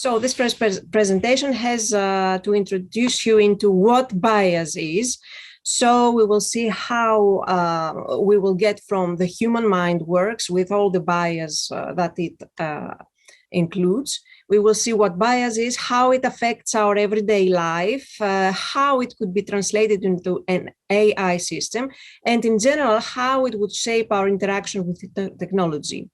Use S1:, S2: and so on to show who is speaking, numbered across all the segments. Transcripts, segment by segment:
S1: So this first presentation has to introduce you into what bias is. So we will see how we will get from the human mind works with all the bias that it includes. We will see what bias is, how it affects our everyday life, how it could be translated into an AI system, and in general, how it would shape our interaction with the technology.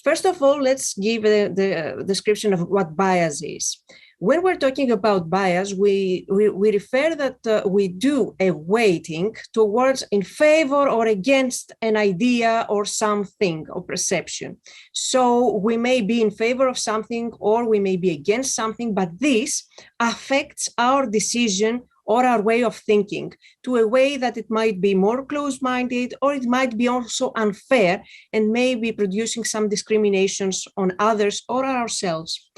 S1: First of all, let's give the description of what bias is. When we're talking about bias, we refer that we do a weighting towards in favor or against an idea or something or perception. So we may be in favor of something or we may be against something, but this affects our decision or our way of thinking to a way that it might be more closed-minded, or it might be also unfair and maybe producing some discriminations on others or ourselves.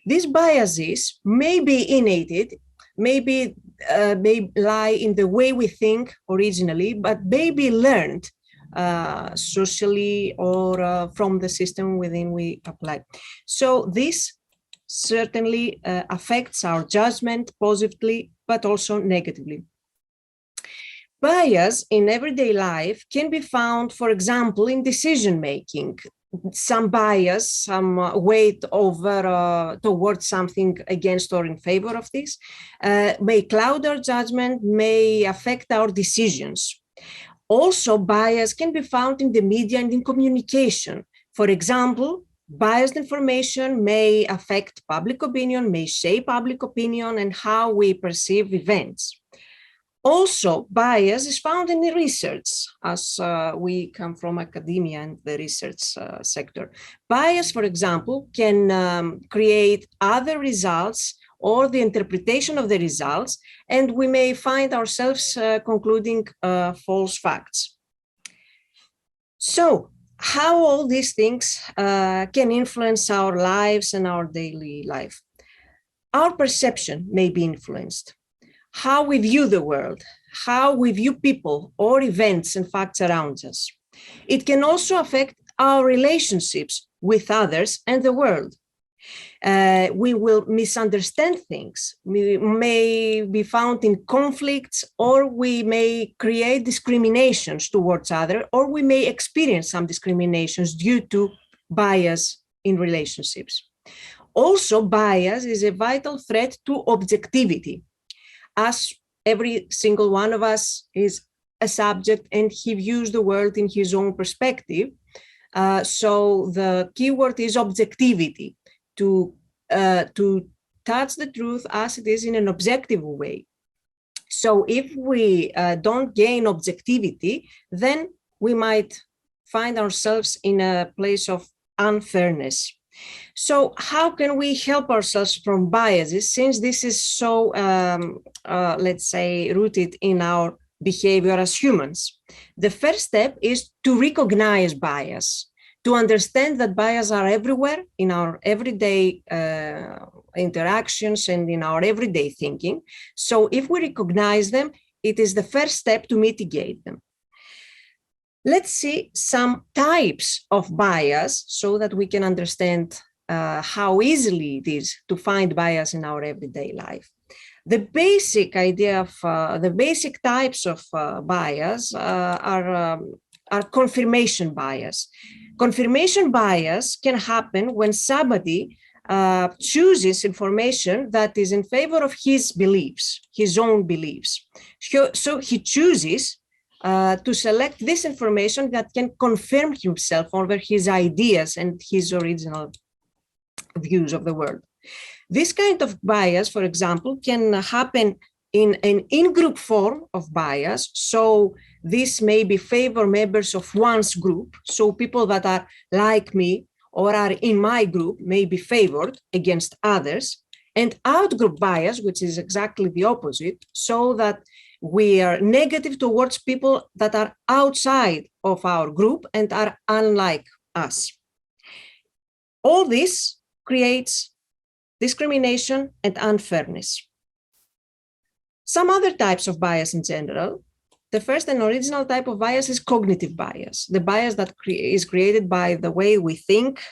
S1: These biases may be innate, may lie in the way we think originally, but may be learned socially or from the system within we apply. So this certainly affects our judgment positively, but also negatively. Bias in everyday life can be found, for example, in decision-making. Some bias, some weight over towards something against or in favor of this, may cloud our judgment, may affect our decisions. Also, bias can be found in the media and in communication. For example, biased information may affect public opinion, may shape public opinion and how we perceive events. Also, bias is found in the research, as we come from academia and the research sector. Bias, for example, can create other results or the interpretation of the results, and we may find ourselves concluding false facts. So, how all these things can influence our lives and our daily life. Our perception may be influenced. How we view the world, how we view people or events and facts around us. It can also affect our relationships with others and the world. We will misunderstand things. We may be found in conflicts, or we may create discriminations towards others, or we may experience some discriminations due to bias in relationships. Also, bias is a vital threat to objectivity, as every single one of us is a subject and he views the world in his own perspective. So the keyword is objectivity. To touch the truth as it is in an objective way. So if we don't gain objectivity, then we might find ourselves in a place of unfairness. So how can we help ourselves from biases, since this is so, let's say, rooted in our behavior as humans? The first step is to recognize bias, to understand that bias are everywhere in our everyday interactions and in our everyday thinking. So if we recognize them, it is the first step to mitigate them. Let's see some types of bias so that we can understand how easily it is to find bias in our everyday life. The basic idea of the basic types of bias are confirmation bias. Confirmation bias can happen when somebody chooses information that is in favor of his beliefs, his own beliefs. So he chooses to select this information that can confirm himself over his ideas and his original views of the world. This kind of bias, for example, can happen in an in-group form of bias. So this may be favor members of one's group. So people that are like me or are in my group may be favored against others. And out-group bias, which is exactly the opposite, so that we are negative towards people that are outside of our group and are unlike us. All this creates discrimination and unfairness. Some other types of bias in general. The first and original type of bias is cognitive bias, the bias that is created by the way we think,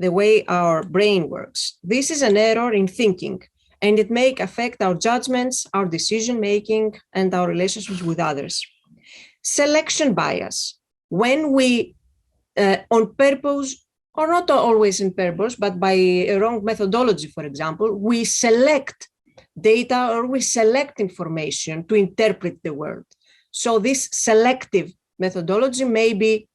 S1: the way our brain works. This is an error in thinking, and it may affect our judgments, our decision-making, and our relationships with others. Selection bias, when we, on purpose, or not always in purpose, but by a wrong methodology, for example, we select data or we select information to interpret the world. So this selective methodology may be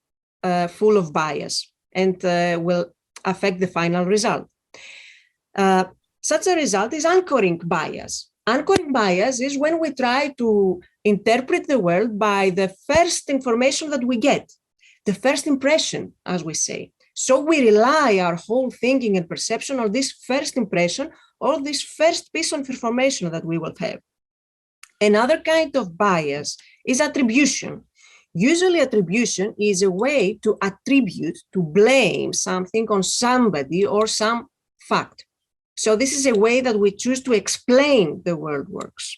S1: full of bias and will affect the final result. Such a result is anchoring bias. Anchoring bias is when we try to interpret the world by the first information that we get, the first impression, as we say. So we rely our whole thinking and perception on this first impression or this first piece of information that we will have. Another kind of bias is attribution. Usually attribution is a way to attribute, to blame something on somebody or some fact. So this is a way that we choose to explain the world works,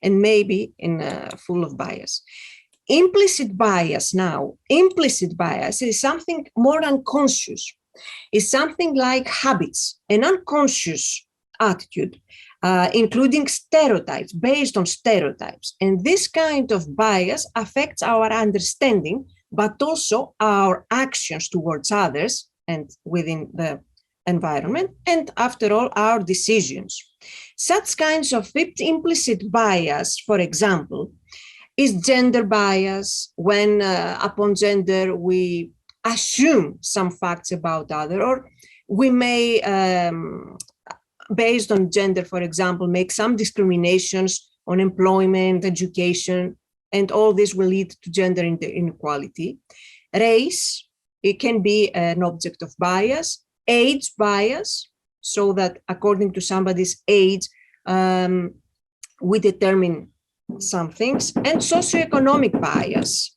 S1: and maybe in full of bias. Implicit bias now, implicit bias is something more unconscious. It's something like habits, an unconscious attitude, including stereotypes, based on stereotypes. And this kind of bias affects our understanding, but also our actions towards others and within the environment, and after all, our decisions. Such kinds of implicit bias, for example, is gender bias, when upon gender we assume some facts about other, or we may, based on gender, for example, make some discriminations on employment, education, and all this will lead to gender inequality. Race, it can be an object of bias. Age bias, so that according to somebody's age, we determine some things, and socioeconomic bias.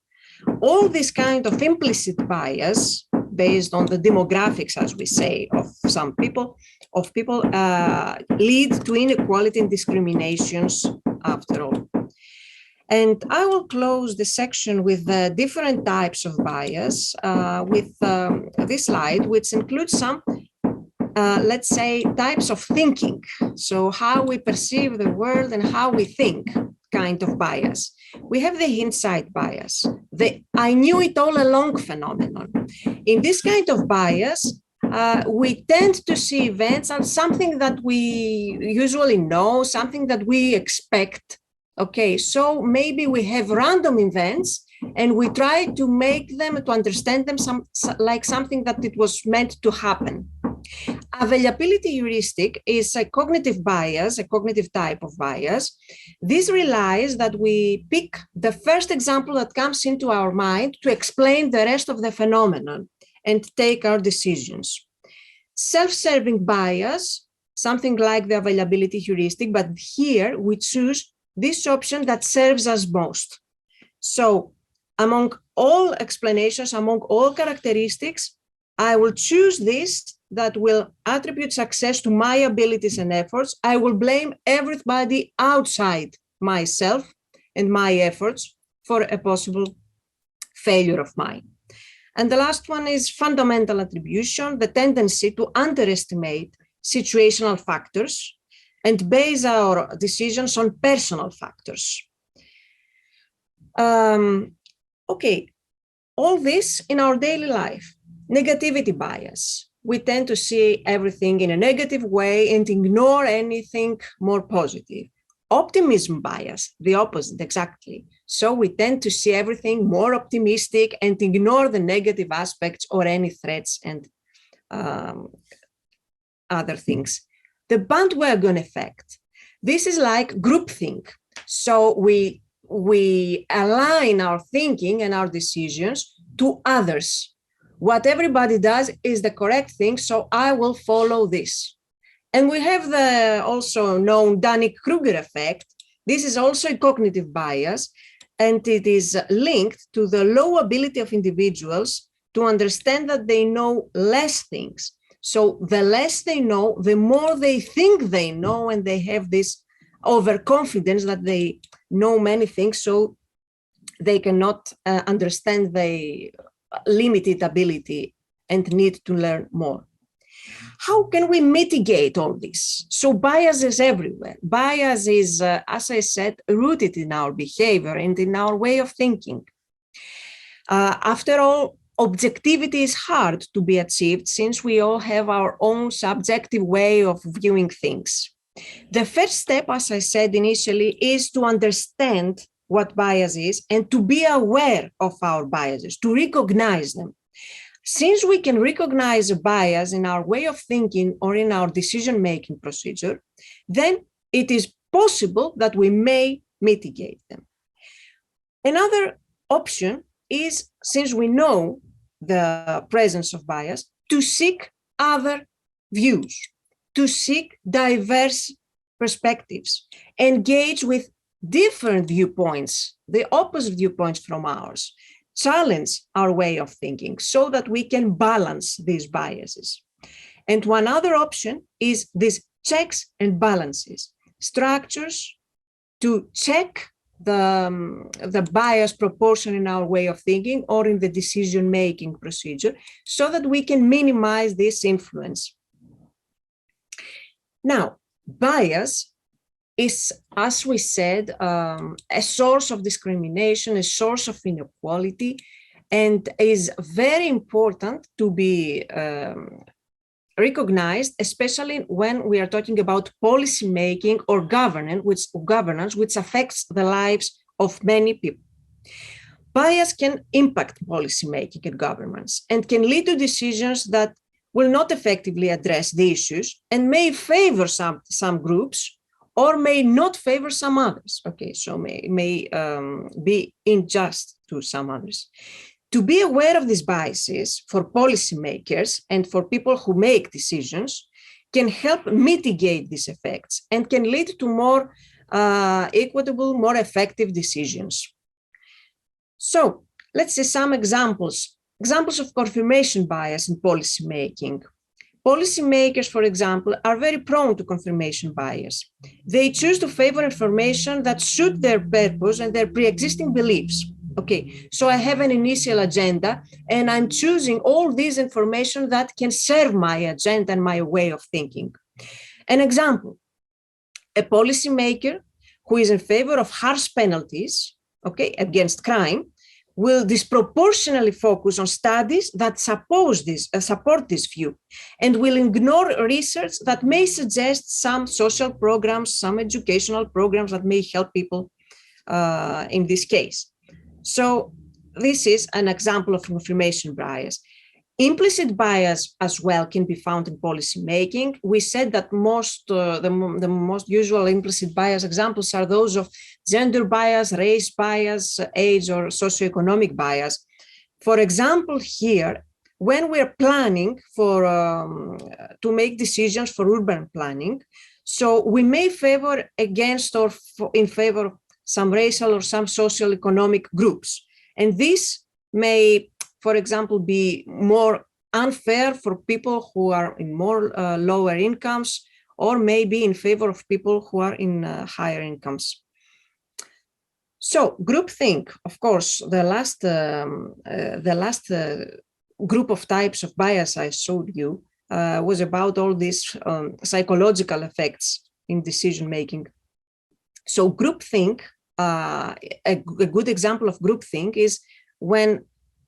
S1: All this kind of implicit bias, based on the demographics, as we say, of some people, lead to inequality and discriminations after all. And I will close the section with the different types of bias with this slide, which includes some, let's say, types of thinking. So how we perceive the world and how we think kind of bias. We have the hindsight bias, the I knew it all along phenomenon. In this kind of bias, we tend to see events as something that we usually know, something that we expect. Okay, so maybe we have random events and we try to make them, to understand them like something that it was meant to happen. Availability heuristic is a cognitive bias, a cognitive type of bias. This relies that we pick the first example that comes into our mind to explain the rest of the phenomenon and take our decisions. Self-serving bias, something like the availability heuristic, but here we choose this option that serves us most. So among all explanations, among all characteristics, I will choose this that will attribute success to my abilities and efforts. I will blame everybody outside myself and my efforts for a possible failure of mine. And the last one is fundamental attribution, the tendency to underestimate situational factors and base our decisions on personal factors. Okay, all this in our daily life. Negativity bias. We tend to see everything in a negative way and ignore anything more positive. Optimism bias, the opposite exactly. So we tend to see everything more optimistic and ignore the negative aspects or any threats and other things. The bandwagon effect. This is like groupthink. So we align our thinking and our decisions to others. What everybody does is the correct thing, so I will follow this. And we have the also known Dunning-Kruger effect. This is also a cognitive bias, and it is linked to the low ability of individuals to understand that they know less things. So the less they know, the more they think they know, and they have this overconfidence that they know many things, so they cannot understand the limited ability and need to learn more. How can we mitigate all this? So bias is everywhere. Bias is, as I said, rooted in our behavior and in our way of thinking. After all, objectivity is hard to be achieved since we all have our own subjective way of viewing things. The first step, as I said initially, is to understand what bias is and to be aware of our biases, to recognize them. Since we can recognize a bias in our way of thinking or in our decision-making procedure, then it is possible that we may mitigate them. Another option is, since we know the presence of bias, to seek other views, to seek diverse perspectives, engage with different viewpoints, the opposite viewpoints from ours, challenge our way of thinking so that we can balance these biases. And one other option is these checks and balances, structures to check the bias proportion in our way of thinking or in the decision-making procedure so that we can minimize this influence. Now, bias is, as we said, a source of discrimination, a source of inequality, and is very important to be recognized, especially when we are talking about policy making or governance, which affects the lives of many people. Bias can impact policy making and governments and can lead to decisions that will not effectively address the issues and may favor some groups or may not favor some others. Okay, so may be unjust to some others. To be aware of these biases for policymakers and for people who make decisions can help mitigate these effects and can lead to more equitable, more effective decisions. So let's see some examples of confirmation bias in policymaking. Policymakers, for example, are very prone to confirmation bias. They choose to favor information that suit their purpose and their pre-existing beliefs. Okay, so I have an initial agenda and I'm choosing all this information that can serve my agenda and my way of thinking. An example, a policymaker who is in favor of harsh penalties, okay, against crime, will disproportionately focus on studies that support this view and will ignore research that may suggest some social programs, some educational programs that may help people in this case. So this is an example of confirmation bias. Implicit bias as well can be found in policy making. We said that the most usual implicit bias examples are those of gender bias, race bias, age or socioeconomic bias. For example, here, when we're planning for to make decisions for urban planning, so we may favor against or in favor of some racial or some socioeconomic groups. And this may, for example, be more unfair for people who are in more lower incomes, or maybe in favor of people who are in higher incomes. So groupthink, of course, the last group of types of bias I showed you was about all these psychological effects in decision making. So groupthink, a good example of groupthink is when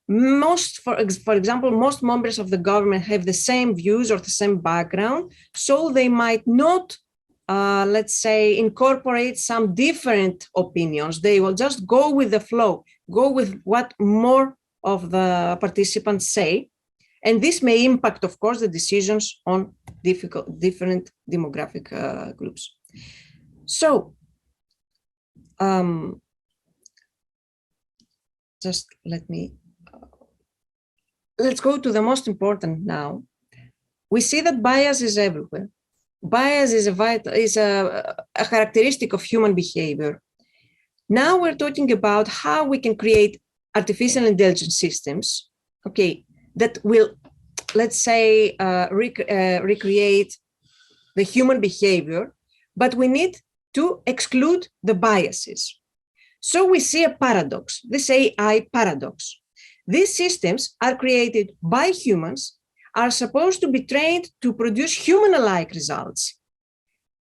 S1: for example, most members of the government have the same views or the same background, so they might not, let's say, incorporate some different opinions. They will just go with the flow, go with what more of the participants say. And this may impact, of course, the decisions on different demographic groups. So, just let's go to the most important now. We see that bias is everywhere. Bias is a characteristic of human behavior. Now we're talking about how we can create artificial intelligence systems, okay, that will, let's say, recreate the human behavior, but we need to exclude the biases. So we see a paradox, this AI paradox. These systems are created by humans, are supposed to be trained to produce human-alike results.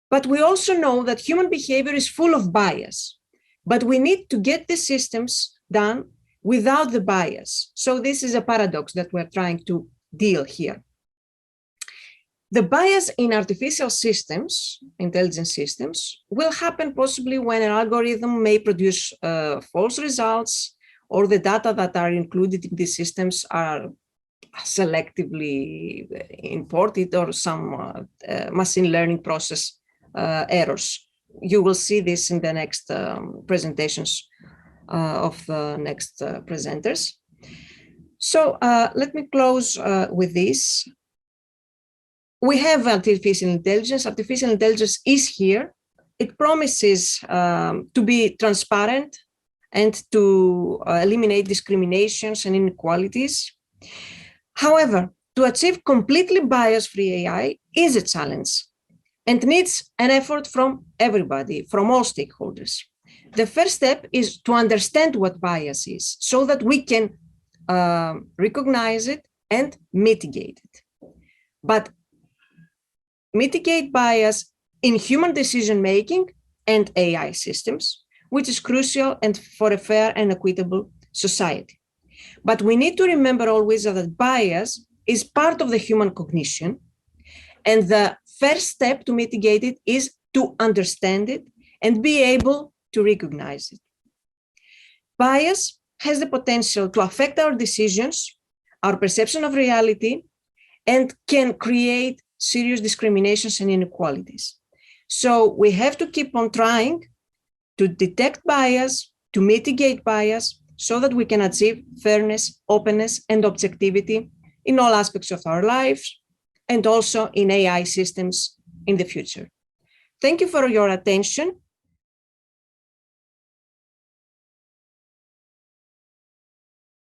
S1: But we also know that human behavior is full of bias, but we need to get the systems done without the bias. So this is a paradox that we're trying to deal here. The bias in artificial systems, intelligent systems, will happen possibly when an algorithm may produce false results, or the data that are included in these systems are selectively imported, or some machine learning process errors. You will see this in the next presentations of the next presenters. So let me close with this. We have artificial intelligence. Artificial intelligence is here. It promises to be transparent and to eliminate discriminations and inequalities. However, to achieve completely bias-free AI is a challenge and needs an effort from everybody, from all stakeholders. The first step is to understand what bias is so that we can recognize it and mitigate it. But mitigate bias in human decision-making and AI systems, which is crucial and for a fair and equitable society. But we need to remember always that bias is part of the human cognition, and the first step to mitigate it is to understand it and be able to recognize it. Bias has the potential to affect our decisions, our perception of reality, and can create serious discriminations and inequalities. So we have to keep on trying to detect bias, to mitigate bias, so that we can achieve fairness, openness, and objectivity in all aspects of our lives, and also in AI systems in the future. Thank you for your attention.